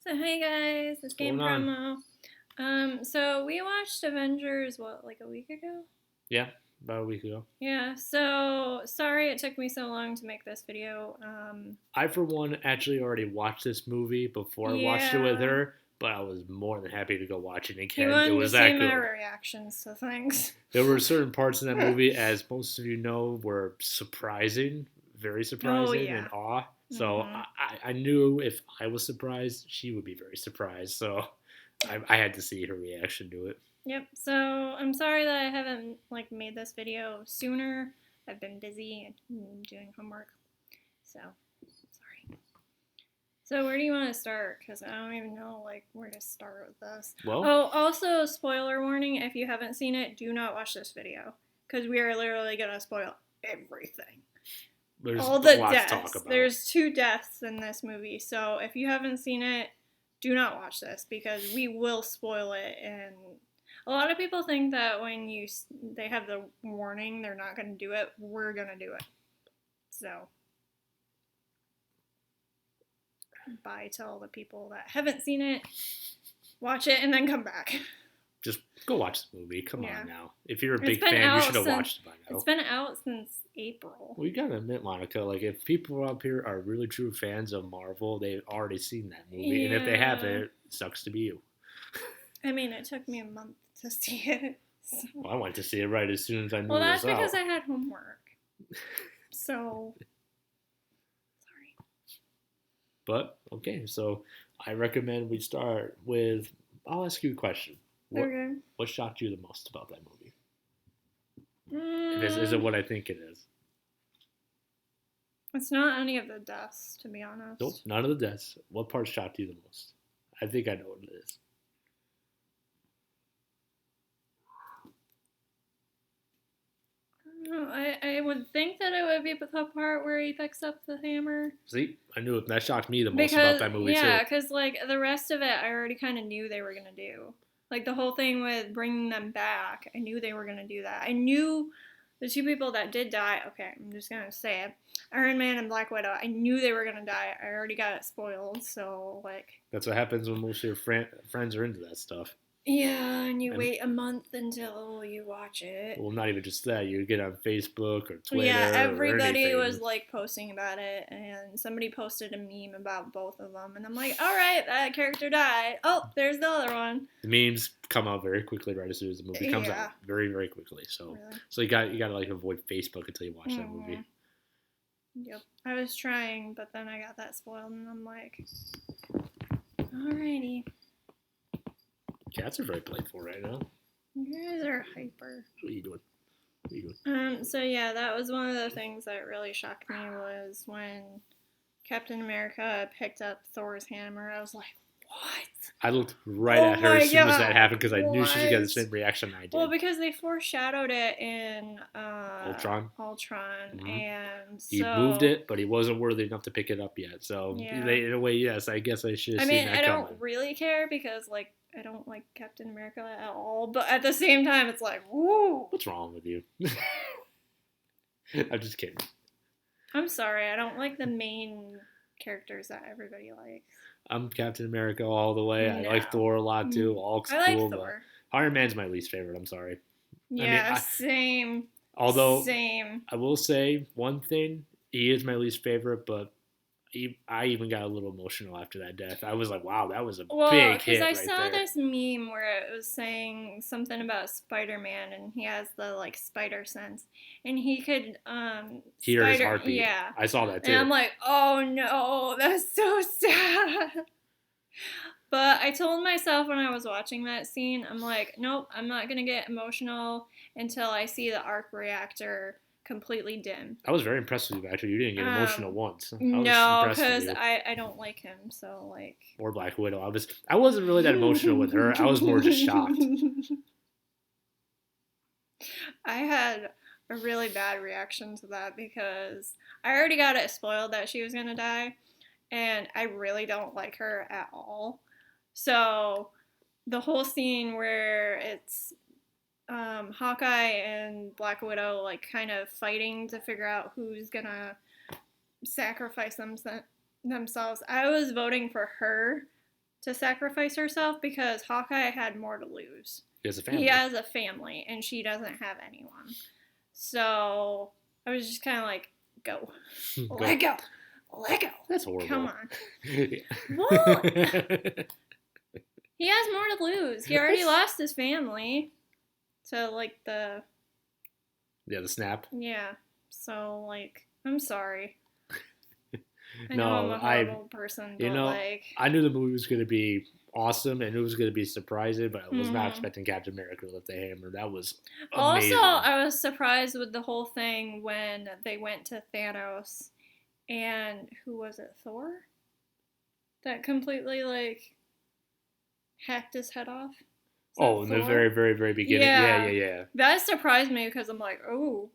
So hey guys, it's What's Game going on? Promo. So we watched Avengers like a week ago? Yeah, about a week ago. Yeah, so sorry it took me so long to make this video. I, for one, actually already watched this movie before I watched it with Yeah, her, but I was more than happy to go watch it he again. It wanted to was see that my good. reactions to things. There were certain parts in that movie, as most of you know, were surprising, very Oh surprising, and yeah. awe. So hmm I knew if I was surprised, she would be very surprised. So Yep. I had to see her reaction to it. Yep. So I'm sorry that I haven't made this video sooner. I've been busy and doing homework. So sorry. So where do you want to start? Because I don't even know where to start with this. Well, Oh, also spoiler warning: if you haven't seen it, do not watch this video because we are literally gonna spoil everything. there's All a the lot to talk deaths. about. There's 2 deaths in this movie, so if you haven't seen it, do not watch this because we will spoil it. And a lot of people think that when they have the warning, they're not gonna do it. We're gonna do it. So bye to all the people that haven't seen it. Watch it and then come back. Just go watch the movie. Come Yeah. on now. If you're a It's big been fan, you out should have since watched it by now. it's been out since April. Well, you gotta admit, Monica, like if people up here are really true fans of Marvel, they've already seen that movie, and if they haven't, Yeah. it sucks to be you. I mean, it took me a month to see it. So. Well, I went to see it right as soon as I knew Well, it that's was because out. I had homework. So, sorry. But okay, so I recommend we start with. I'll ask you a question. What Okay. what shocked you the most about that movie? Is it Mm, what I think it is? it's not any of the deaths, to be Nope, honest. none of the deaths. What part shocked you the most? I think I know what it is. I would think that it would be the part where he picks up the hammer. See, I knew it. That shocked me the most about Because that movie too. yeah, because the rest of it, I already kind of knew they were gonna do. Like the whole thing with bringing them back, I knew they were gonna do that. I knew the 2 people that did die. Okay, I'm just gonna say it: Iron Man and Black Widow. I knew they were gonna die. I already got it spoiled. So That's what happens when most of your friends are into that stuff. yeah, and you And wait a month until you watch it. well, not even just that. You get on Facebook or Yeah, Twitter or everybody was anything. posting about it, and somebody posted a meme about both of them, and I'm like, all right, that character died. Oh, there's the other one. The memes come out very quickly right as soon as the movie comes Yeah, out, very very quickly. So really. so you got to like avoid Facebook until you watch that Mm-hmm. movie. Yep, I was trying, but then I got that spoiled, and I'm like, alrighty, Cats are very playful right now. you guys are hyper. What are you doing? What are you doing? So yeah, that was one of the things that really shocked me was when Captain America picked up Thor's hammer. I was like, what? I looked right Oh at her my as soon as that god! happened because I knew she should get the What? same reaction I Well, did. because they foreshadowed it in Ultron. Ultron, hmm and He moved so it, but he wasn't worthy enough to pick it up yet. So yeah. in a way, yes, I guess I should I have seen mean, that I don't coming. really care because I don't like Captain America at all, but at the same time, it's like, woo! What's wrong with you? I'm just kidding. I'm sorry, I don't like the main characters that everybody likes. I'm Captain America all the way. I like No. Thor a lot too. Hulk's I like cool, Thor. but Iron Man's my least favorite. I'm sorry. I mean, Yeah, same. although Same. I will say one thing, he is my least favorite, but I even got a little emotional after that death. I was like, wow, that was a Well, big because hit I right saw there. this meme where it was saying something about Spider-Man, and he has the spider sense, and he could Hear his spider. heartbeat. Yeah, I saw that and too. I'm like, oh no, that's so sad. But I told myself when I was watching that scene, I'm like, nope, I'm not gonna get emotional until I see the arc reactor completely dim. I was very impressed with you. Actually, you didn't get emotional once. I was No, impressed with because you. I don't like him, so Or Black Widow. I wasn't really that emotional with her. I was more just shocked. I had a really bad reaction to that because I already got it spoiled that she was gonna die, and I really don't like her at all. So the whole scene where it's Hawkeye and Black Widow kind of fighting to figure out who's gonna sacrifice themselves. I was voting for her to sacrifice herself because Hawkeye had more to lose. He has a family. He has a family, and she doesn't have anyone. So I was just kind of like, go. Let go. Let go. That's horrible. Come on. Well, he has more to lose. He already lost his family to, like, the snap. Yeah. So, like, I'm sorry. I No, know I'm a horrible person, but, like... I knew the movie was going to be awesome, and it was going to be surprising, but I was not Mhm. expecting Captain America to lift the hammer. That was amazing. Also, I was surprised with the whole thing when they went to Thanos, and who was it, Thor? That completely, like, hacked his head off? Is that Oh, in the Thor? very, very, very beginning. Yeah. That surprised me because I'm like, oh,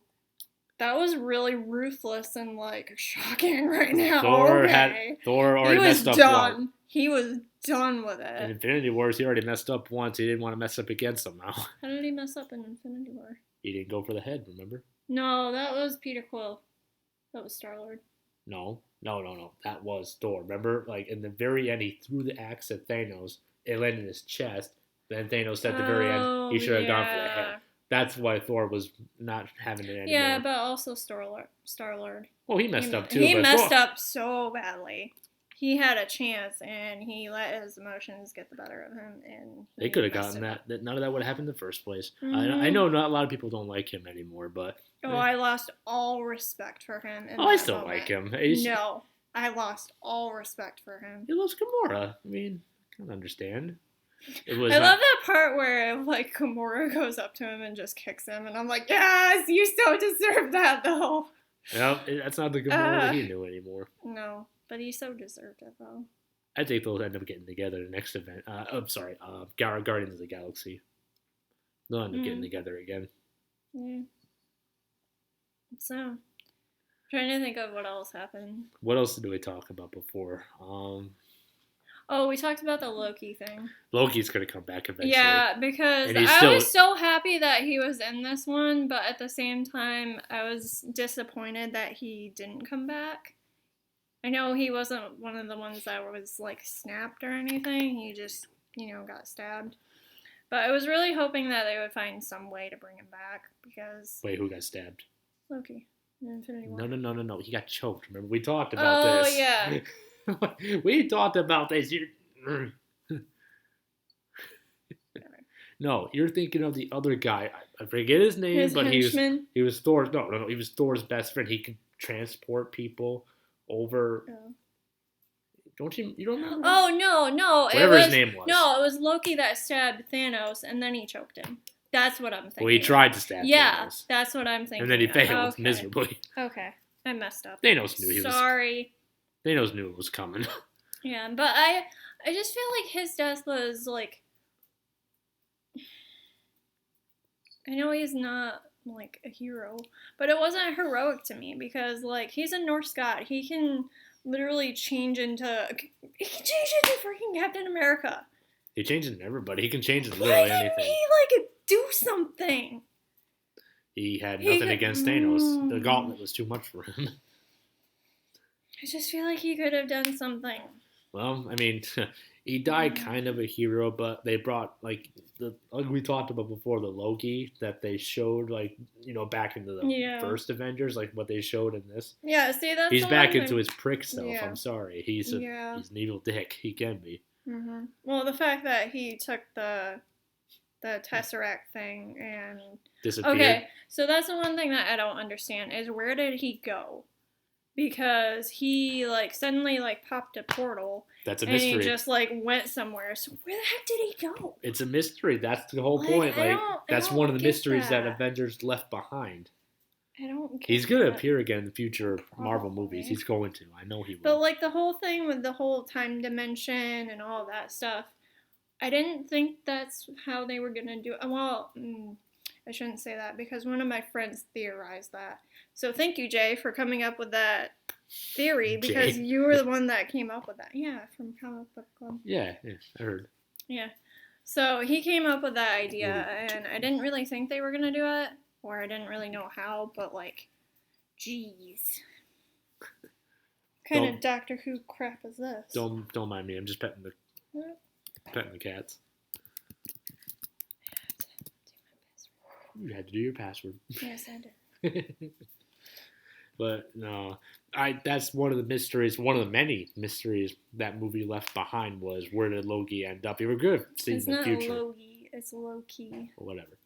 that was really ruthless and, like, shocking right now. Thor Okay. already messed up done. once. He was done with In it. Infinity Wars, he already messed up once. He didn't want to mess up again somehow. How did he mess up in Infinity War? He didn't go for the head, remember? No, that was Peter Quill. That was Star-Lord. No. That was Thor. Remember, like, in the very end, he threw the axe at Thanos. It landed in his chest. Then Thanos said at the very end, he should have gone for the head. That's why Thor was not having it anymore. Yeah, but also Star-Lord. Well, he messed up too. He messed up so badly. He had a chance, and he let his emotions get the better of him. And they could have gotten that. None of that would have happened in the first place. Mm-hmm. I know not a lot of people don't like him anymore, but... I lost all respect for him. I still like him. No, I lost all respect for him. He loves Gamora. I mean, I can understand. I love that part where, like, Gamora goes up to him and just kicks him, and I'm like, yes, you so deserve that, though. No, that's not the Gamora that he knew anymore. No, but he so deserved it, though. I think they'll end up getting together in the next event. I'm sorry, Guardians of the Galaxy. They'll end up getting together again. Yeah. So, I'm trying to think of what else happened. What else did we talk about before? Oh, we talked about the Loki thing. Loki's going to come back eventually. Yeah, because I was so happy that he was in this one, but at the same time, I was disappointed that he didn't come back. I know he wasn't one of the ones that was, like, snapped or anything. He just, got stabbed. But I was really hoping that they would find some way to bring him back, because... Wait, who got stabbed? Loki. In Infinity War. No. He got choked. Remember, we talked about this. Oh, yeah. We talked about this. No, you're thinking of the other guy. I forget his name, but henchman? he was Thor's. No. He was Thor's best friend. He could transport people over. Oh. Don't you? You don't remember? Oh no! Whatever his name was. No, it was Loki that stabbed Thanos, and then he choked him. That's what I'm thinking. Well, he tried to stab Thanos. Yeah, that's what I'm thinking. And then he failed miserably. Okay, I messed up. Thanos knew he was. Sorry. Thanos knew it was coming. Yeah, but I just feel like his death was, like... I know he's not, like, a hero, but it wasn't heroic to me because, like, he's a Norse god. He can literally change into... He can change into freaking Captain America. He changes into everybody. He can change into literally anything. Why didn't he, like, do something? He had nothing against Thanos. The gauntlet was too much for him. I just feel like he could have done something. Well, I mean, he died kind of a hero, but they brought, like we talked about before, the Loki that they showed, like, back into the first Avengers, like what they showed in this. Yeah, see, that's he's back into his prick self. Yeah. I'm sorry. He's an evil dick. He can be. Mm-hmm. Well, the fact that he took the Tesseract thing and... disappeared. Okay, so that's the one thing that I don't understand, is where did he go? Because he, like, suddenly, like, popped a portal. That's a mystery. And he just, like, went somewhere. So where the heck did he go? It's a mystery. That's the whole point. Like, that's one of the mysteries that Avengers left behind. I don't get He's going to appear again in the future Marvel movies. He's going to. I know he will. But, like, the whole thing with the whole time dimension and all that stuff, I didn't think that's how they were going to do it. Well, I shouldn't say that because one of my friends theorized that. So thank you, Jay, for coming up with that theory because you were the one that came up with that. Yeah, from Comic Book Club. Yeah, I heard. Yeah. So he came up with that idea, and I didn't really think they were going to do it, or I didn't really know how, but, like, jeez. What kind of Doctor Who crap is this? Don't mind me. I'm just petting the What? Petting the cats. You had to do your password. Yes, I did. But no, that's one of the mysteries, one of the many mysteries that movie left behind was where did Loki end up? You were good seeing It's the not future. Loki, it's Loki. Or whatever.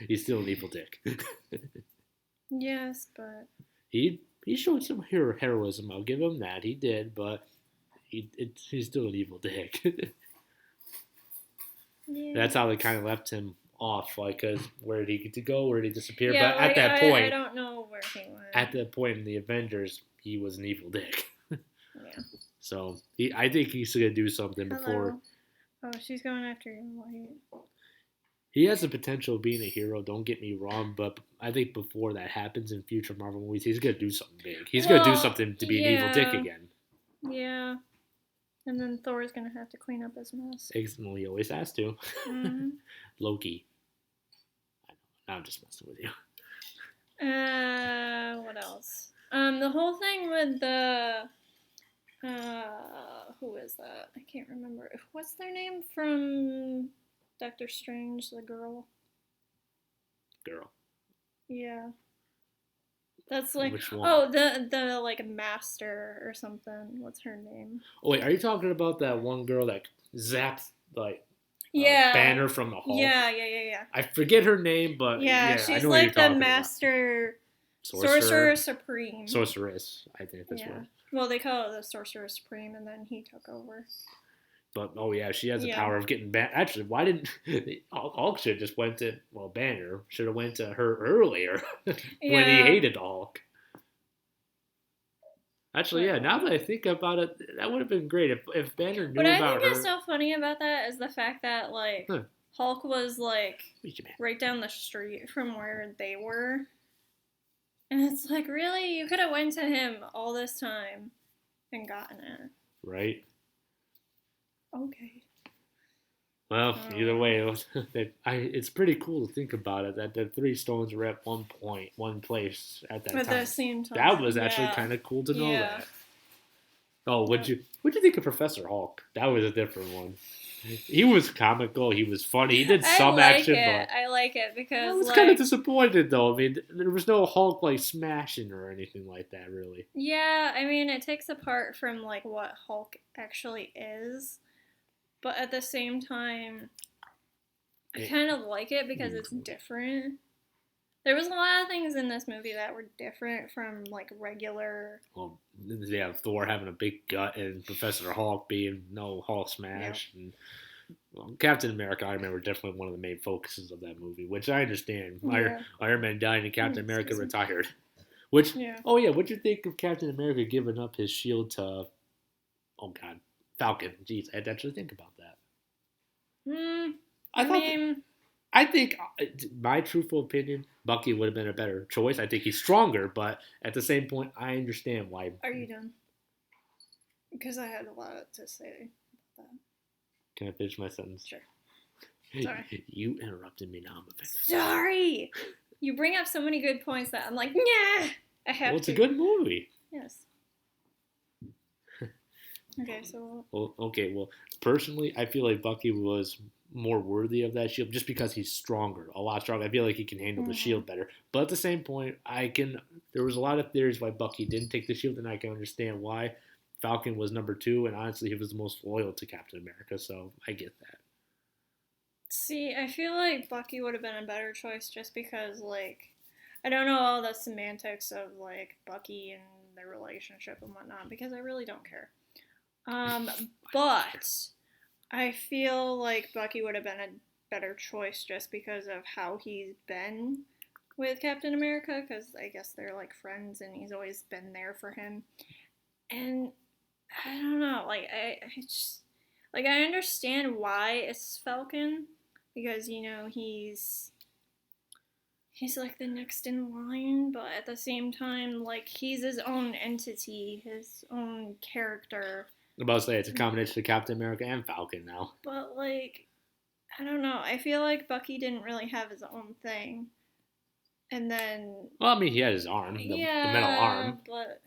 He's still an evil dick. Yes, but he showed some heroism. I'll give him that. He did, but he's still an evil dick. yeah. That's how they kind of left him off, like, cause where did he get to go? Where did he disappear? Yeah, but like, at that I point, don't know where he went. at that point in the Avengers, he was an evil dick. Yeah. So I think he's gonna do something before. Oh, she's going after you, White. He has the potential of being a hero. Don't get me wrong, but I think before that happens in future Marvel movies, he's gonna do something big. He's gonna do something to be an evil dick again. Yeah. And then Thor's gonna have to clean up his mess. Well, he always has to. Mm-hmm. Loki. I know. I'm just messing with you. What else? The whole thing with the who is that? I can't remember. What's their name from Doctor Strange? The girl. Girl. Yeah. That's like Which one? Oh, the like master or something. What's her name? Oh wait, are you talking about that one girl that zaps like Banner from the Hulk? Yeah. I forget her name, but yeah she's I know like what you're the talking master sorcerer supreme. Sorceress, I think that's what. Well, they call it the sorcerer supreme, and then he took over. But she has the power of getting back. Actually, why didn't Hulk should have just went to Banner should have went to her earlier when he hated the Hulk. Actually, now that I think about it, that would have been great if Banner knew about her. What I think is so funny about that is the fact that like Hulk was like right down the street from where they were, and it's like, really, you could have went to him all this time and gotten it. Right. Okay. Well, either way, it's pretty cool to think about it that the three stones were at one place at that time. At the same time. That was actually kind of cool to know that. Oh, what'd you think of Professor Hulk? That was a different one. He was comical. He was funny. He did some action, but I like it because I was kind of disappointed though. I mean, there was no Hulk like smashing or anything like that, really. Yeah, I mean, it takes apart from like what Hulk actually is. But at the same time, I kind of like it because it's different. There was a lot of things in this movie that were different from like regular. Well, yeah, Thor having a big gut and Professor Hulk being no Hulk smash. Yeah. And Captain America, I remember, definitely one of the main focuses of that movie, which I understand. Yeah. Iron Man died and Captain America retired. Which, what'd you think of Captain America giving up his shield to, Falcon? Jeez, I had to actually think about that. I think, my truthful opinion, Bucky would have been a better choice. I think he's stronger, but at the same point, I understand why. Are you done? Because I had a lot to say about that. Can I finish my sentence? Sure. Sorry. You interrupted me now. I'm offended. Sorry! You bring up so many good points that I'm like, nah! I have to. Well, it's a good movie. Yes. Okay, so. Well, personally, I feel like Bucky was more worthy of that shield just because he's stronger, a lot stronger. I feel like he can handle the shield better. But at the same point, there was a lot of theories why Bucky didn't take the shield, and I can understand why. Falcon was number 2, and honestly, he was the most loyal to Captain America, so I get that. See, I feel like Bucky would have been a better choice just because, like, I don't know all the semantics of, like, Bucky and their relationship and whatnot, because I really don't care. But I feel like Bucky would have been a better choice just because of how he's been with Captain America, because I guess they're like friends and he's always been there for him. And I don't know, like I just like I understand why it's Falcon, because he's like the next in line, but at the same time, like he's his own entity, his own character. I'm about to say it's a combination of Captain America and Falcon now. But, like, I don't know. I feel like Bucky didn't really have his own thing. And then... Well, I mean, he had his arm, the metal arm. But...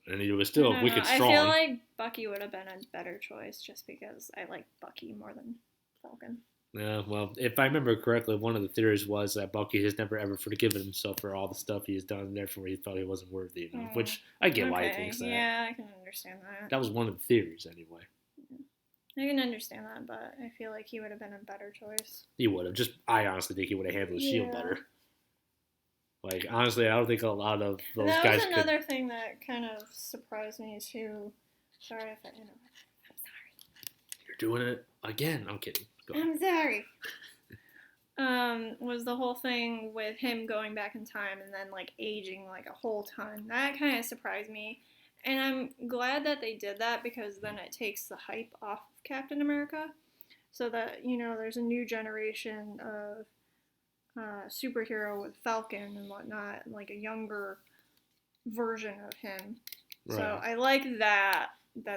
And he was still wicked strong. I feel like Bucky would have been a better choice just because I like Bucky more than Falcon. Yeah, well, if I remember correctly, one of the theories was that Bucky has never ever forgiven himself for all the stuff he's done, and therefore he thought he wasn't worthy enough. Which I get why he thinks that. Yeah, I can understand that. That was one of the theories, anyway. I can understand that, but I feel like he would have been a better choice. He would have. I honestly think he would have handled the shield better. Like, honestly, I don't think a lot of those guys could. That was another thing that kind of surprised me, too. Sorry if I interrupted. I'm sorry. You're doing it again. I'm kidding. I'm sorry. Was the whole thing with him going back in time and then, like, aging, like, a whole ton. That kind of surprised me. And I'm glad that they did that because then it takes the hype off of Captain America. So that, there's a new generation of superhero with Falcon and whatnot, like a younger version of him. Right. So I like that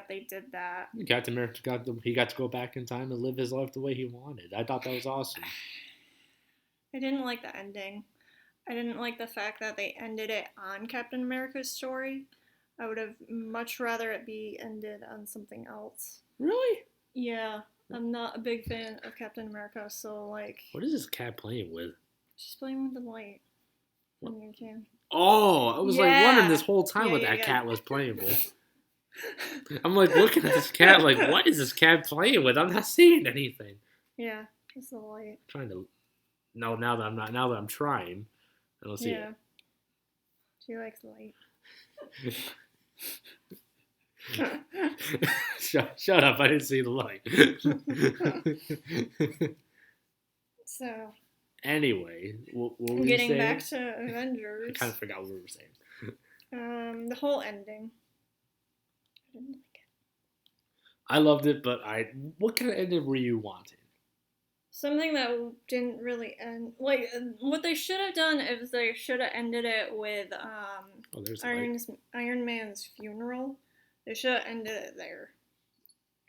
they did that. Captain America got to go back in time and live his life the way he wanted. I thought that was awesome. I didn't like the ending. I didn't like the fact that they ended it on Captain America's story. I would have much rather it be ended on something else. Really? Yeah. I'm not a big fan of Captain America, so like... What is this cat playing with? She's playing with the light. What? You can. Oh, I was like wondering this whole time what that cat was playing with. I'm like looking at this cat like, what is this cat playing with? I'm not seeing anything. Yeah, it's the light. Trying to... No, now that I'm trying, I don't see it. She likes light. Shut up! I didn't see the light. So. Anyway, what were we getting saying? Back to Avengers. I kind of forgot what we were saying. The whole ending. I didn't like it. I loved it, but what kind of ending were you wanting? Something that didn't really end. Like, what they should have done is they should have ended it with Iron Man's funeral. They should have ended it there.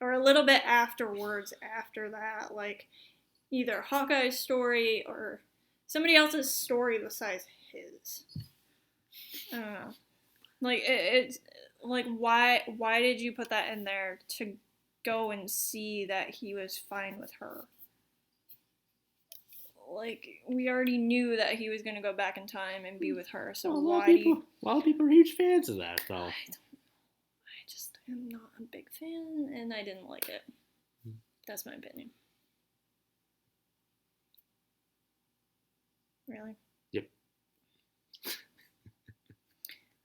Or a little bit afterwards after that. Like, either Hawkeye's story or somebody else's story besides his. I don't know. Like, it's... Like, why did you put that in there to go and see that he was fine with her? Like, we already knew that he was going to go back in time and be with her, so why do you... A lot of people are huge fans of that, though. I just am not a big fan, and I didn't like it. That's my opinion. Really? Yep.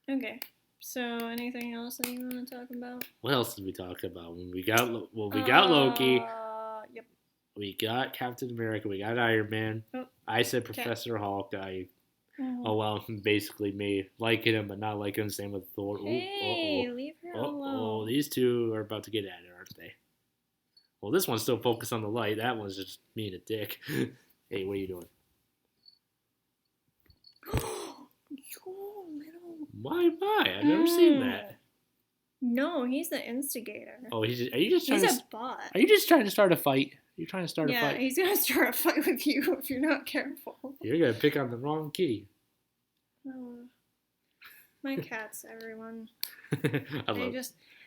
Okay. So, anything else that you want to talk about? What else did we talk about? When we got Loki. Yep. We got Captain America. We got Iron Man. Oh, I said Professor Hulk. Oh well, basically me liking him but not liking him. Same with Thor. Hey, leave her alone. These two are about to get at it, aren't they? Well, this one's still focused on the light. That one's just being a dick. Hey, what are you doing? Why am I? I've never seen that. No, he's the instigator. Oh, are you just trying He's a bot. Are you just trying to start a fight? You're trying to start a fight? Yeah, he's going to start a fight with you if you're not careful. You're going to pick on the wrong key. My cats, everyone.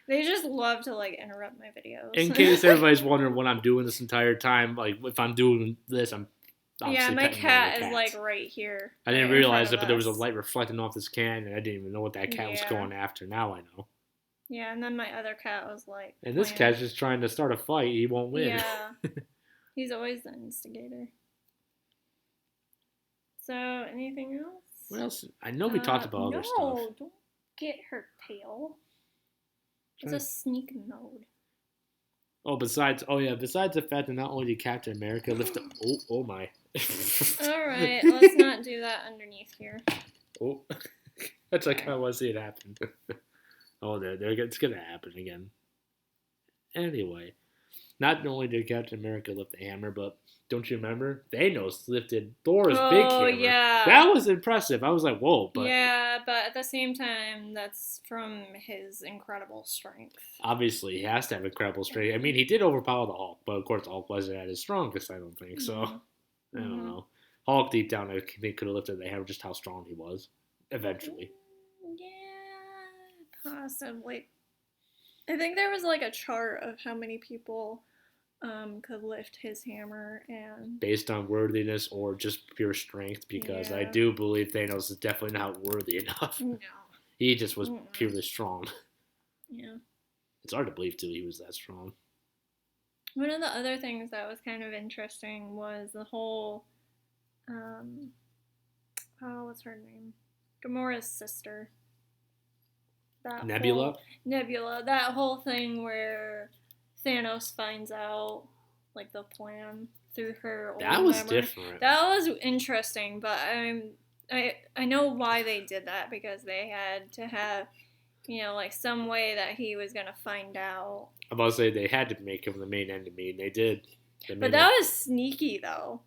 They just love to, like, interrupt my videos. In case everybody's wondering what I'm doing this entire time, like, if I'm doing this, I'm obviously my cat is, like, right here. I didn't realize it, but there was a light reflecting off this can, and I didn't even know what that cat was going after. Now I know. Yeah, and then my other cat was like... And this cat's just trying to start a fight. He won't win. Yeah. He's always the instigator. So, anything else? What else? I know we talked about other stuff. No, don't get her tail. It's a sneak mode. Oh, besides the fact that not only did Captain America lift up... Oh my. Alright, let's not do that underneath here. Oh. That's like how I want to see it happen. Oh, it's going to happen again. Anyway, not only did Captain America lift the hammer, but don't you remember? Thanos lifted Thor's big hammer. Oh, yeah. That was impressive. I was like, whoa. But yeah, but at the same time, that's from his incredible strength. Obviously, he has to have incredible strength. I mean, he did overpower the Hulk, but of course, the Hulk wasn't at his strongest, I don't think. So, I don't know. Hulk, deep down, I think could have lifted the hammer just how strong he was. Eventually. Yeah, possibly. I think there was like a chart of how many people could lift his hammer, and Based on worthiness or just pure strength, because I yeah, do believe Thanos is definitely not worthy enough. no, He just was mm-mm. purely strong. Yeah. It's hard to believe too he was that strong. One of the other things that was kind of interesting was the whole, um, oh, what's her name? Gamora's sister. That Nebula, whole Nebula. That whole thing where Thanos finds out like the plan through her that old was memory. different. That was interesting, but I know why they did that because they had to have like some way that he was gonna find out. I'm about to say they had to make him the main enemy, and they did. But that was sneaky though,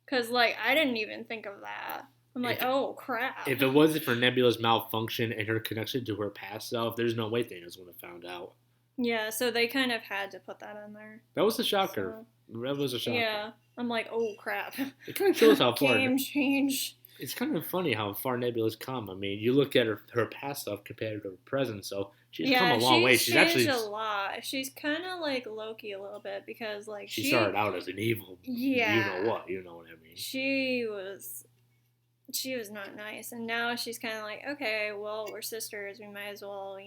cause like I didn't even think of that. I'm like, oh crap. If it wasn't for Nebula's malfunction and her connection to her past self, there's no way Thanos would have found out. Yeah, so they kind of had to put that in there. That was a shocker. That was a shocker. Yeah, I'm like, oh crap. It kind of shows how far. Game change. It's kind of funny how far Nebula's come. I mean, you look at her past self compared to her present self. She's come a long way. She's actually a lot. She's kind of like Loki a little bit because like she started out as an evil. Yeah. You know what? You know what I mean. She was not nice, and now she's kind of like, okay, well, we're sisters. We might as well,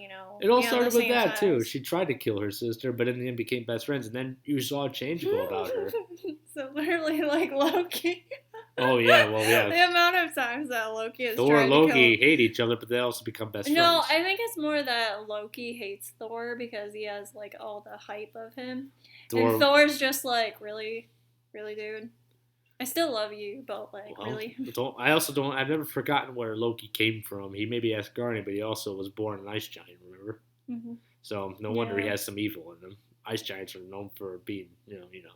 It all started with that too. She tried to kill her sister, but in the end became best friends, and then you saw a change go about her. So literally, like Loki. Oh yeah, well yeah. The amount of times that Loki has Thor and Loki hate each other, but they also become best friends. No, I think it's more that Loki hates Thor because he has like all the hype of him, and Thor's just like, really, really, dude. I still love you, but like, really. I've never forgotten where Loki came from. He may be Asgardian, but he also was born an ice giant, remember? Mm-hmm. So no wonder he has some evil in him. Ice giants are known for being, you know.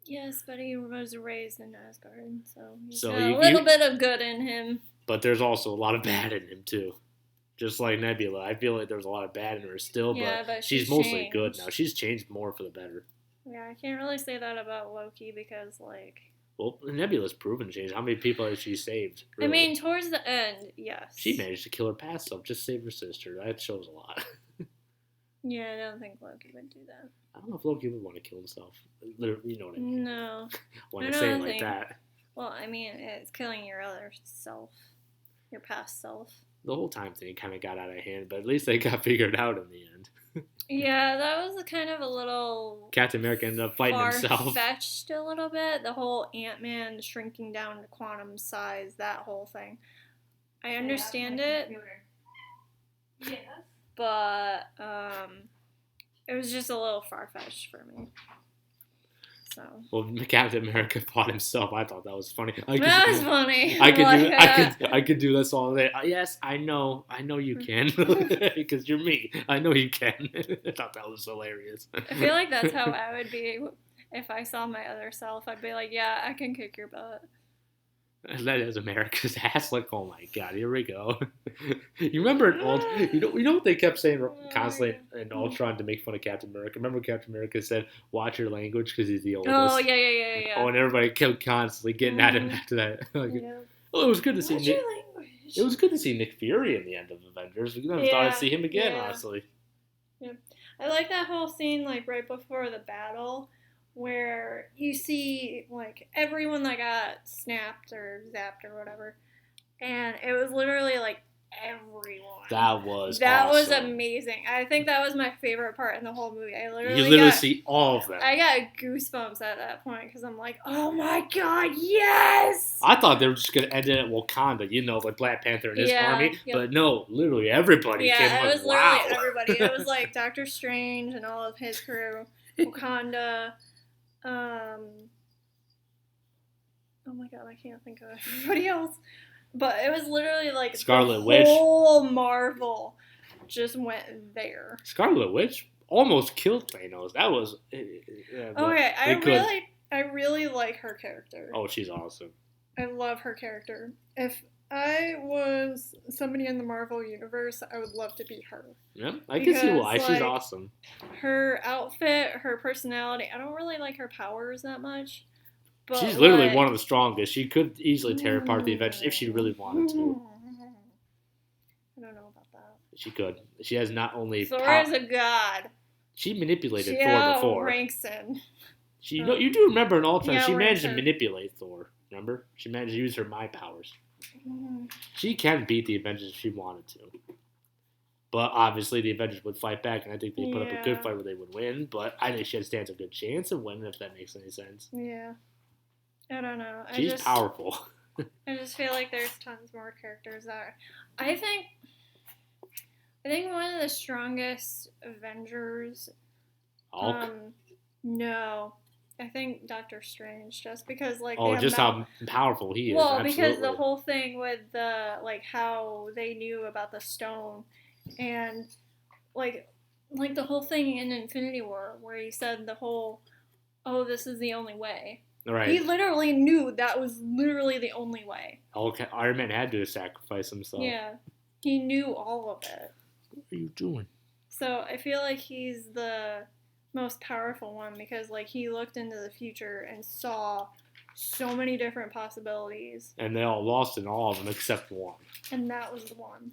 Yes, but he was raised in Asgard, so he's got a little bit of good in him. But there's also a lot of bad in him, too. Just like Nebula. I feel like there's a lot of bad in her still, but she's mostly good now. She's changed more for the better. Yeah, I can't really say that about Loki because, like... Well, Nebula's proven change. How many people has she saved? Really? I mean, towards the end, yes. She managed to kill her past self, just save her sister. That shows a lot. Yeah, I don't think Loki would do that. I don't know if Loki would want to kill himself. You know what I mean? No. When I say it like that. Well, I mean, it's killing your other self. Your past self. The whole time thing kind of got out of hand, but at least they got figured out in the end. Yeah, that was kind of a little... Captain America ended up fighting himself. Far-fetched a little bit. The whole Ant-Man shrinking down to quantum size, that whole thing. I understand it. Yes. But, it was just a little far-fetched for me. So. Well, Captain America fought himself. I thought that was funny. That was funny. I could do this all day. Yes, I know you can because you're me. I know you can. I thought that was hilarious. I feel like that's how I would be if I saw my other self. I'd be like, yeah, I can kick your butt. That is America's ass. Like, oh my god, here we go. You remember in Ultron? You know what they kept saying constantly in Ultron to make fun of Captain America? Remember Captain America said, "Watch your language" because he's the oldest. Oh yeah. Oh, and everybody kept constantly getting at him after that. Oh, it was good to see Nick. It was good to see Nick Fury in the end of Avengers. We never thought I'd see him again, honestly. Yeah, I like that whole scene, like right before the battle, where you see like everyone that got snapped or zapped or whatever, and it was literally like everyone. That was amazing. I think that was my favorite part in the whole movie. You literally see all of them. I got goosebumps at that point because I'm like, oh my god, yes! I thought they were just gonna end it at Wakanda, like Black Panther and his army, but no, literally everybody came. Yeah, it was literally everybody. It was like Doctor Strange and all of his crew, Wakanda. Oh my god, I can't think of everybody else. But it was literally like Scarlet Witch. Whole Marvel just went there. Scarlet Witch almost killed Thanos. That was okay. I really like her character. Oh, she's awesome. I love her character. If I was somebody in the Marvel universe, I would love to be her. Yeah, I can see why. She's awesome. Her outfit, her personality. I don't really like her powers that much. But she's literally one of the strongest. She could easily tear apart the Avengers if she really wanted to. I don't know about that. She could. She has not only Thor is a god. She manipulated She Thor before. outranks him. You do remember in Ultron, she managed to him. manipulate Thor. Remember? She managed to use her mind powers. She can beat the Avengers if she wanted to. But obviously the Avengers would fight back, and I think they put up a good fight where they would win. But I think she stands a good chance of winning, if that makes any sense. Yeah. I don't know. She's powerful. I just feel like there's tons more characters that are... I think one of the strongest Avengers... Hulk? No. I think Doctor Strange, just because, like... Oh, just how powerful he is. Well, absolutely. because the whole thing with the, like, how they knew about the stone, and, like the whole thing in Infinity War, where he said the whole, oh, this is the only way. Right. He literally knew that was literally the only way. Okay, Iron Man had to sacrifice himself. Yeah. He knew all of it. What are you doing? So I feel like he's the most powerful one because, like, he looked into the future and saw so many different possibilities. And they all lost in all of them except one. And that was the one.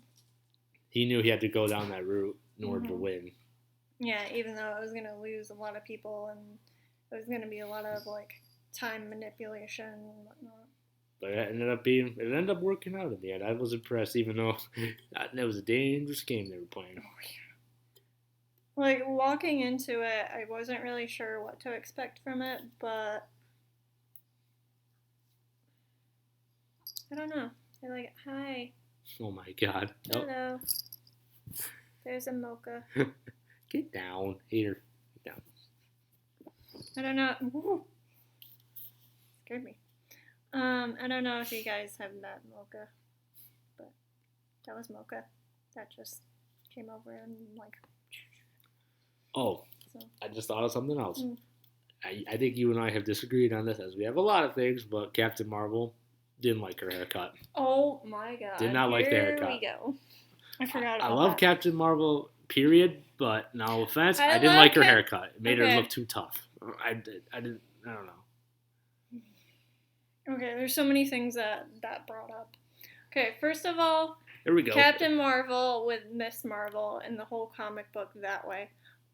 He knew he had to go down that route in order to win. Yeah, even though it was going to lose a lot of people and it was going to be a lot of, like, time manipulation and whatnot. But it ended up working out in the end. I was impressed, even though it was a dangerous game they were playing. Oh, yeah. Like, walking into it, I wasn't really sure what to expect from it, but I don't know. They're like, hi. Oh my god. Hello. There's a mocha. Get down. Hater. Get down. I don't know. Ooh. Scared me. I don't know if you guys have met mocha, but that was mocha. That just came over and like. Oh, so. I just thought of something else. I think you and I have disagreed on this, as we have a lot of things, but Captain Marvel didn't like her haircut. Oh my god. Did not like the haircut. Here we go. I forgot about I love that. Captain Marvel, period, but no offense, I didn't like her haircut. It made her look too tough. I don't know. Okay, there's so many things that brought up. Okay, first of all, here we go. Captain Marvel with Miss Marvel and the whole comic book that way.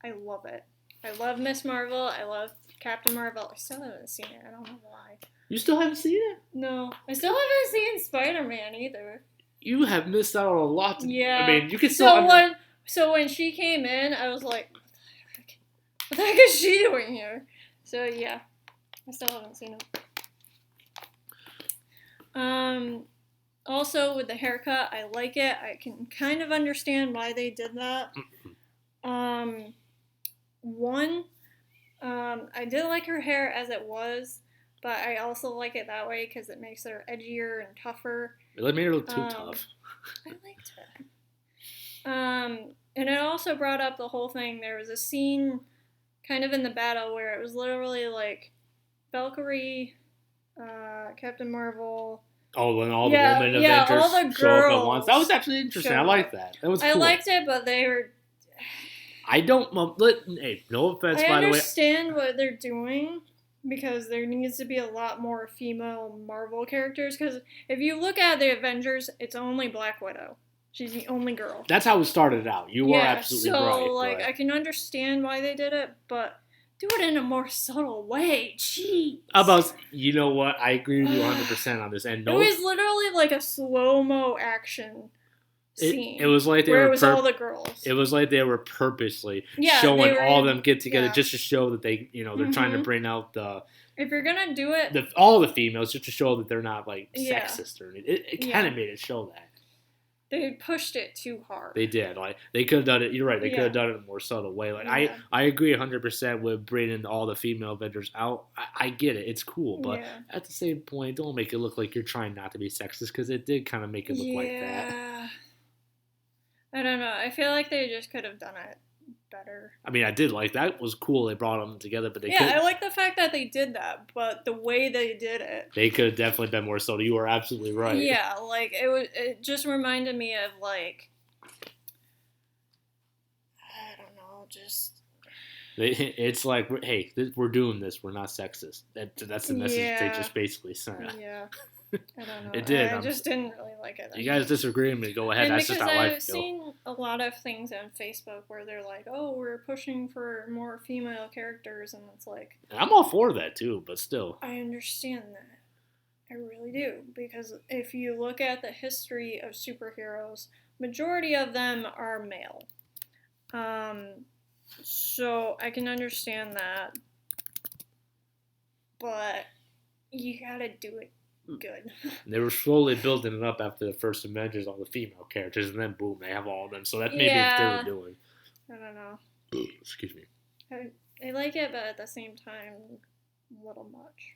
I love it. I love Miss Marvel. I love Captain Marvel. I still haven't seen it. I don't know why. You still haven't seen it? No. I still haven't seen Spider-Man either. You have missed out on a lot. Yeah. I mean, you can still... So when she came in, I was like, what the heck is she doing here? So yeah, I still haven't seen it. Also with the haircut, I like it. I can kind of understand why they did that. I did like her hair as it was, but I also like it that way because it makes her edgier and tougher. It made her look too tough. I liked it. And it also brought up the whole thing. There was a scene kind of in the battle where it was literally like Valkyrie, Captain Marvel. Oh, when all the women Avengers all the show up at once. That was actually interesting. I liked that. That was cool. I liked it, but they were... I don't... Hey, no offense, by the way. I understand what they're doing, because there needs to be a lot more female Marvel characters, because if you look at the Avengers, it's only Black Widow. She's the only girl. That's how it started out. You are absolutely right. So, like, I can understand why they did it, but do it in a more subtle way. Jeez. You know what? I agree with you 100% on this. And it was literally like a slow-mo action scene. It was like they where were it was all the girls. It was like they were purposely showing all of them get together just to show that they, they're trying to bring out the... If you're gonna do it... all the females, just to show that they're not, like, sexist or anything. It kind of made it show that. They pushed it too hard. They did. Like, they could have done it. You're right. They could have done it in a more subtle way. Like, I agree 100% with bringing all the female Avengers out. I get it. It's cool. But at the same point, don't make it look like you're trying not to be sexist, because it did kind of make it look like that. I don't know. I feel like they just could have done it better. I mean, I did like that. It was cool. They brought them together, but I like the fact that they did that, but the way they did it, they could have definitely been more subtle. You are absolutely right. Yeah, like it just reminded me of, like, I don't know, just it's like, hey, we're doing this. We're not sexist. That's the message they just basically sent. Yeah. I don't know. It did. I just didn't really like it. You guys disagree with me? Go ahead. And That's just because how I I've feel. seen a lot of things on Facebook where they're like, "Oh, we're pushing for more female characters," and it's like, I'm all for that too, but still. I understand that. I really do, because if you look at the history of superheroes, majority of them are male. So I can understand that, but you gotta do it good. They were slowly building it up after the first Avengers, all the female characters, and then boom, they have all of them. So that's maybe what they were doing. I don't know. Excuse me. I like it, but at the same time, a little much.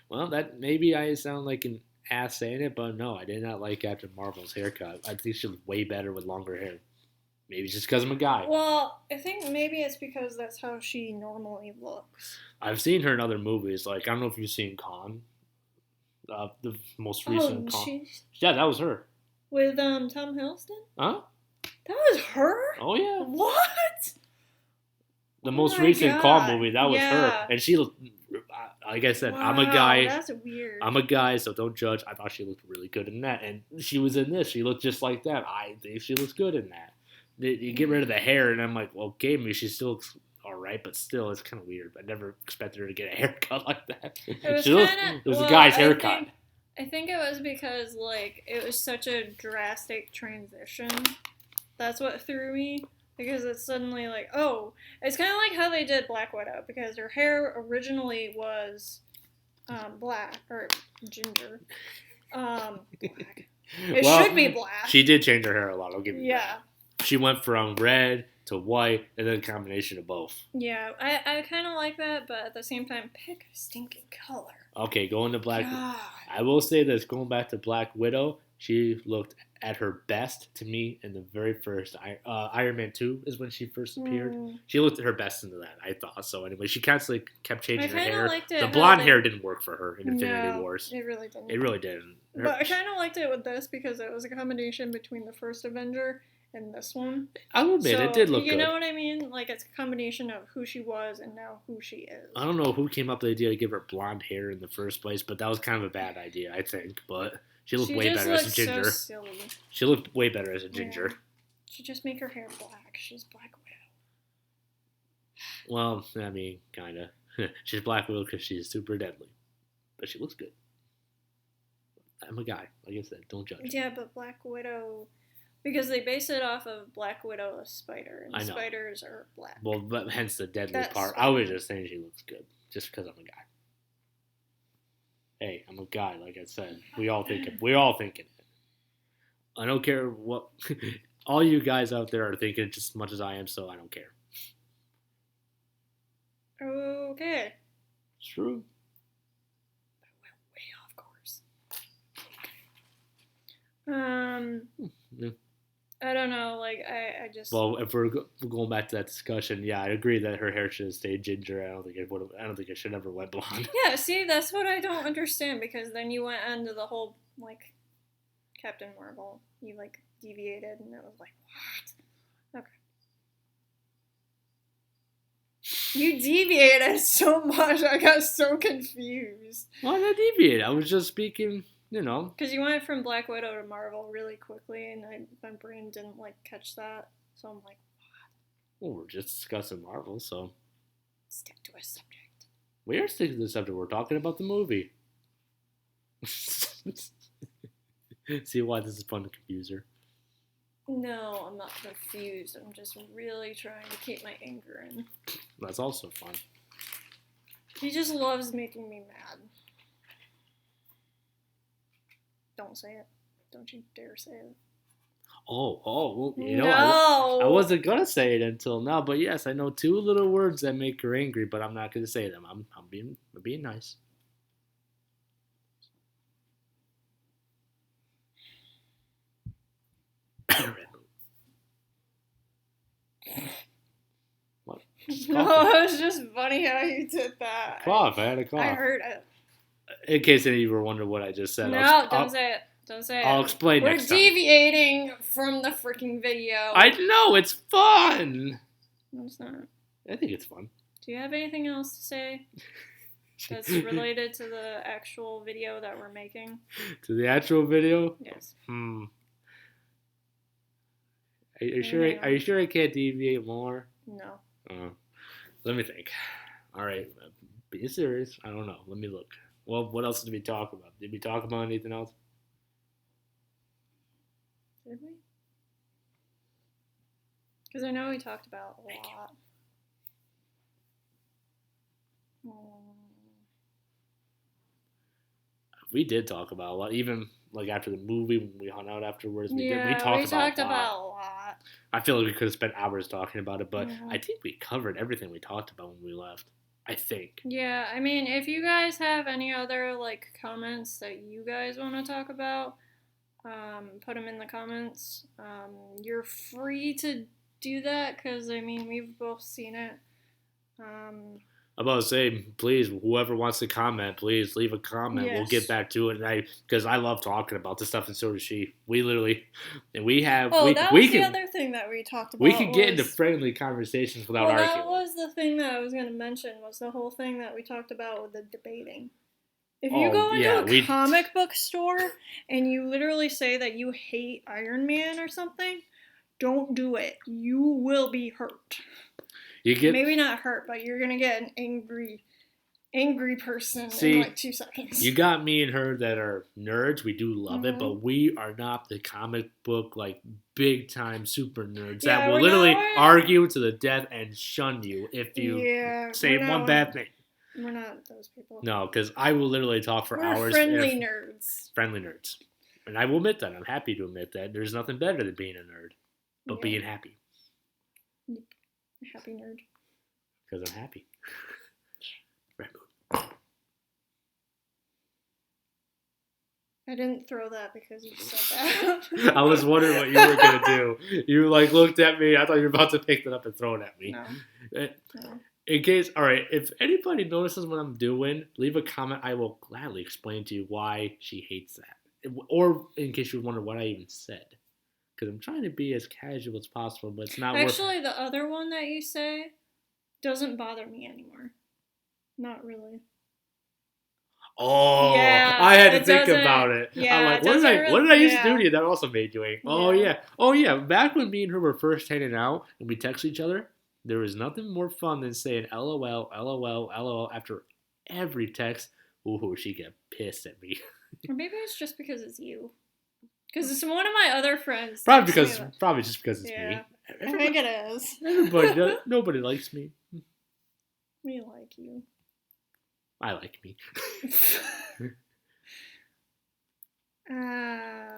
Well, that maybe I sound like an ass saying it, but no, I did not like Captain Marvel's haircut. I think she was way better with longer hair. Maybe just because I'm a guy. Well, I think maybe it's because that's how she normally looks. I've seen her in other movies. Like, I don't know if you've seen Khan. The most recent Khan. Yeah, that was her. With Tom Hiddleston? Huh? That was her? Oh, yeah. What? The most recent Khan movie, that was her. And she looked, like I said, wow, I'm a guy. That's weird. I'm a guy, so don't judge. I thought she looked really good in that. And she was in this. She looked just like that. I think she looks good in that. You get rid of the hair, and I'm like, well, okay, maybe she still looks all right, but still, it's kind of weird. I never expected her to get a haircut like that. It was a guy's haircut. I think it was because, like, it was such a drastic transition. That's what threw me. Because it's suddenly like, oh, it's kind of like how they did Black Widow, because her hair originally was black, or ginger. Black. It should be black. She did change her hair a lot, I'll give you that. Yeah. She went from red to white, and then a combination of both. Yeah, I kind of like that, but at the same time, pick a stinking color. Okay, going to Black Widow. I will say this, going back to Black Widow, she looked at her best to me in the very first Iron Man 2 is when she first appeared. She looked at her best into that, I thought. So anyway, she constantly kept changing her hair. The blonde hair didn't work for her in Infinity Wars. It really didn't. It really didn't. But I kind of liked it with this because it was a combination between the first Avenger and this one. I will admit, it did look good. You know what I mean? Like, it's a combination of who she was and now who she is. I don't know who came up with the idea to give her blonde hair in the first place, but that was kind of a bad idea, I think. But she looked way better as a ginger. So silly. She looked way better as a ginger. She just make her hair black. She's Black Widow. Well, I mean, kind of. She's Black Widow because she's super deadly. But she looks good. I'm a guy. Like I said, don't judge. Yeah, but Black Widow... Because they base it off of Black Widow, a spider, and spiders are black. Well, but hence the deadly part. I was just saying she looks good, just because I'm a guy. Hey, I'm a guy, like I said. We all thinking it. I don't care what all you guys out there are thinking just as much as I am, so I don't care. Okay. It's true. That went way off course. Yeah. I don't know, like, I just... Well, if we're going back to that discussion, yeah, I agree that her hair should have stayed ginger. I don't think it should ever went blonde. Yeah, see, that's what I don't understand, because then you went into the whole, like, Captain Marvel. You, like, deviated, and it was like, what? Okay. You deviated so much, I got so confused. Why did I deviate? I was just speaking... You know. Because you went from Black Widow to Marvel really quickly, and my brain didn't, like, catch that. So I'm like, what? Well, we're just discussing Marvel, so. Stick to a subject. We are sticking to the subject. We're talking about the movie. See why this is fun to confuse her? No, I'm not confused. I'm just really trying to keep my anger in. That's also fun. He just loves making me mad. Don't say it. Don't you dare say it. Oh, well, you know, no. I wasn't going to say it until now, but yes, I know two little words that make her angry, but I'm not going to say them. I'm being nice. What? No, it was just funny how you did that. Cough, I had a cough. I heard it. In case any of you were wondering what I just said. No, don't say it. Don't say it. I'll explain next time. We're deviating from the freaking video. I know, it's fun. No, it's not. I think it's fun. Do you have anything else to say? That's related to the actual video that we're making. To the actual video? Yes. Are you sure? Are you sure I can't deviate more? No. Let me think. All right, be serious. I don't know. Let me look. Well, what else did we talk about? Did we talk about anything else? Did we? Because I know we talked about a lot. We did talk about a lot. Even like after the movie, when we hung out afterwards, we talked about a lot. I feel like we could have spent hours talking about it, but I think we covered everything we talked about when we left. I think. Yeah, I mean, if you guys have any other like comments that you guys want to talk about, put them in the comments. You're free to do that because I mean we've both seen it. I'm about to say, please, whoever wants to comment, please leave a comment. Yes. We'll get back to it, because I love talking about this stuff, and so does she. We literally, and we have. Oh, that was the other thing that we talked about. We can get into friendly conversations without arguing. That was the thing that I was going to mention. Was the whole thing that we talked about with the debating. If you go into a comic book store and you literally say that you hate Iron Man or something, don't do it. You will be hurt. Maybe not hurt, but you're gonna get an angry person in like 2 seconds. You got me and her that are nerds. We do love it, but we are not the comic book like big time super nerds that will literally argue to the death and shun you if you say one bad thing. We're not those people. No, because I will literally talk for hours. Friendly nerds. Friendly nerds. And I will admit that. I'm happy to admit that. There's nothing better than being a nerd, but being happy. Happy nerd. Because I'm happy. Red moon. I didn't throw that because you said that. I was wondering what you were going to do. You like looked at me. I thought you were about to pick that up and throw it at me. No. In case, all right, if anybody notices what I'm doing, leave a comment. I will gladly explain to you why she hates that. Or in case you wonder what I even said. Because I'm trying to be as casual as possible, but it's not Actually, the other one that you say doesn't bother me anymore. Not really. Oh, yeah, I had to think about it. Yeah, I'm like, what did I used to do to you that also made you angry? Oh, yeah. Back when me and her were first hanging out and we text each other, there was nothing more fun than saying LOL, LOL, LOL after every text. Ooh, she get pissed at me. Or maybe it's just because it's you. Because it's one of my other friends. Probably just because it's me. I think it is. Nobody likes me. We like you. I like me.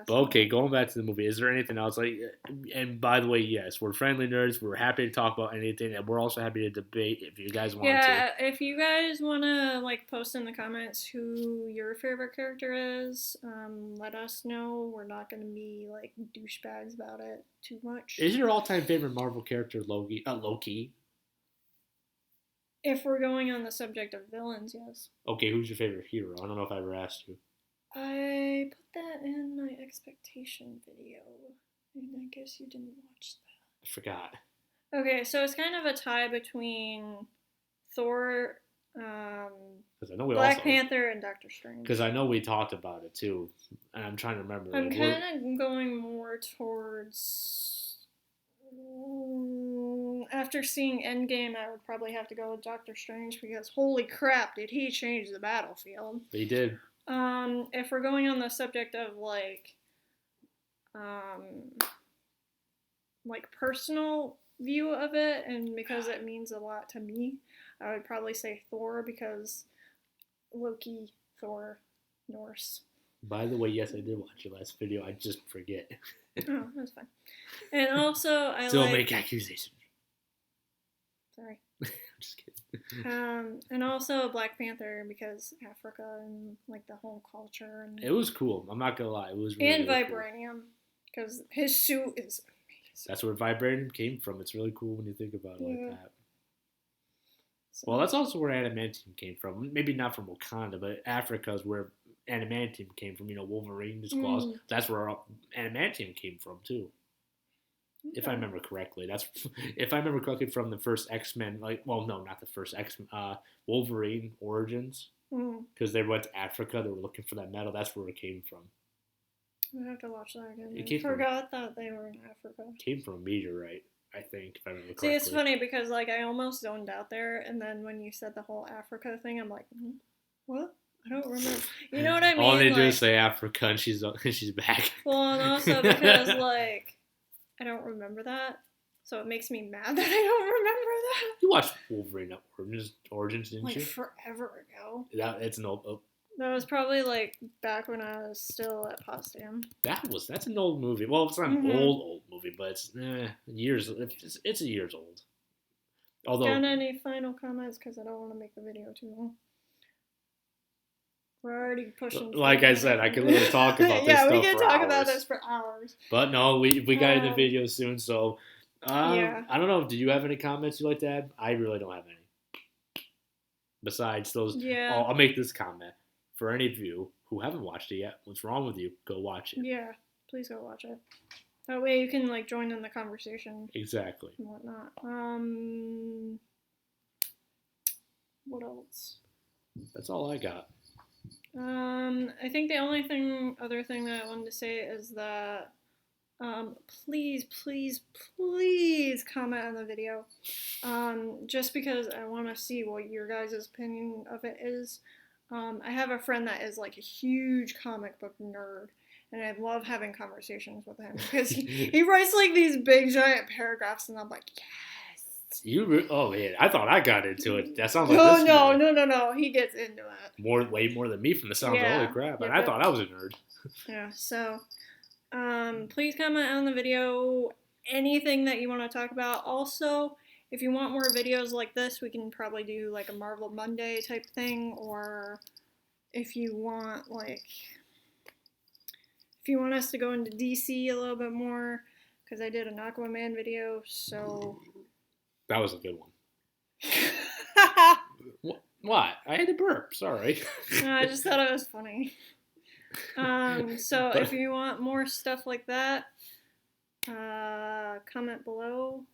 But okay, going back to the movie, is there anything else? And by the way, yes, we're friendly nerds. We're happy to talk about anything, and we're also happy to debate if you guys want to. Yeah, if you guys want to post in the comments who your favorite character is, let us know. We're not going to be douchebags about it too much. Is your all-time favorite Marvel character Loki? Loki. If we're going on the subject of villains, yes. Okay, who's your favorite hero? I don't know if I ever asked you. I put that in my expectation video, and I guess you didn't watch that. I forgot. Okay, so it's kind of a tie between Thor, Black Panther, and Doctor Strange. Because I know we talked about it too, and I'm trying to remember. I'm kind of going more towards. After seeing Endgame, I would probably have to go with Doctor Strange because holy crap, did he change the battlefield? He did. If we're going on the subject of personal view of it, and because it means a lot to me, I would probably say Thor because Loki, Thor, Norse. By the way, yes, I did watch your last video. I just forget. Oh, that's fine. And also, Don't make accusations. Sorry. I'm just kidding. And also Black Panther because Africa and the whole culture and it was cool. I'm not gonna lie, it was really, and Vibranium because his suit is amazing. That's where Vibranium came from. It's really cool when you think about it like that. So, well, that's also where Adamantium came from. Maybe not from Wakanda, but Africa is where Adamantium came from. Wolverine's claws. That's where Adamantium came from too. If I remember correctly. That's if I remember correctly from the first X-Men. Like, well, no, not the first X-Men. Wolverine Origins, because they went to Africa. They were looking for that metal. That's where it came from. I have to watch that again. It I forgot that they were in Africa. It came from a meteorite, I think, if I remember correctly. See, it's funny because like I almost zoned out there, and then when you said the whole Africa thing, I'm like, what? I don't remember. You know what I mean? All they do is say Africa, and she's back. Well, and also because like I don't remember that, so it makes me mad that I don't remember that. You watched Wolverine Origins, didn't like, you? Like forever ago. It's an old. That was probably like back when I was still at Potsdam. That's an old movie. Well, it's not an old movie, but it's years. It's years old. Although, got any final comments? Because I don't want to make the video too long. We're already pushing. Like I said, I could literally talk about this. Yeah, we can talk about this for hours. But no, we got in the video soon, so yeah. I don't know. Do you have any comments you'd like to add? I really don't have any. Besides those, yeah. I'll make this comment. For any of you who haven't watched it yet, what's wrong with you? Go watch it. Yeah, please go watch it. That way you can like join in the conversation. Exactly. And whatnot. What else? That's all I got. I think the only other thing that I wanted to say is that please comment on the video. Just because I want to see what your guys' opinion of it is. I have a friend that is like a huge comic book nerd, and I love having conversations with him because he writes like these big giant paragraphs, and I'm like, yes. Oh man, I thought I got into it. That sounds like no. He gets into it. Way more than me from the sound. Yeah. Holy crap! And I thought I was a nerd. Yeah. So, please comment on the video. Anything that you want to talk about. Also, if you want more videos like this, we can probably do like a Marvel Monday type thing, or if you want us to go into DC a little bit more, because I did an Aquaman video, so that was a good one. What? I had to burp. Sorry. No, I just thought it was funny. So if you want more stuff like that, comment below.